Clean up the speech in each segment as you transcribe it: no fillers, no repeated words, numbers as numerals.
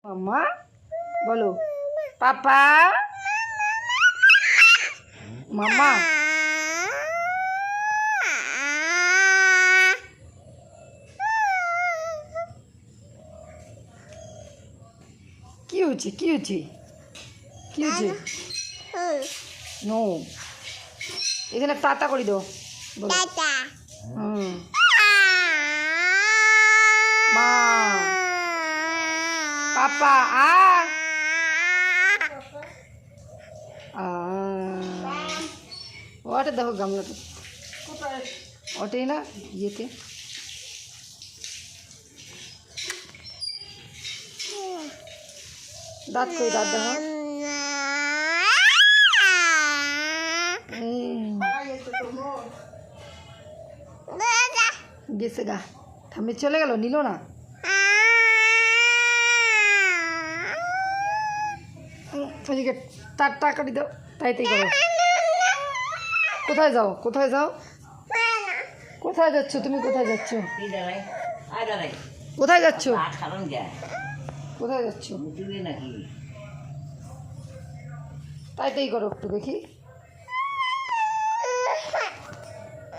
মাম্মা বলো পাপা মাম্মা কি হচ্ছে কি হচ্ছে কি হচ্ছে নো এখানে টাটা করে দাও বলো মা পাপা ওটা দেখো গামলাটা ওটাই না ইয়েতে দাঁত কই দাঁত দেখো গেছে গা থামে চলে গেল নিল না ওদিকে তার টাকা দাও তাই তাই করো কোথায় যাও কোথায় যাও কোথায় যাচ্ছ তুমি কোথায় যাচ্ছ কোথায় যাচ্ছ কোথায় যাচ্ছ তাই তাই করো একটু দেখি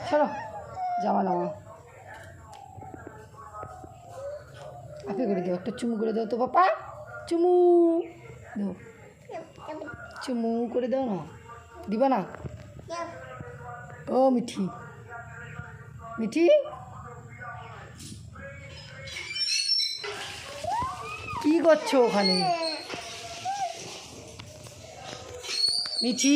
চলো জামা নামা আপনি করে দাও একটা চুমু করে দাও তো পাপা চুমু দাও চুমু করে দাও না দিবা না ও মিঠি মিঠি কি করছো ওখানে মিঠি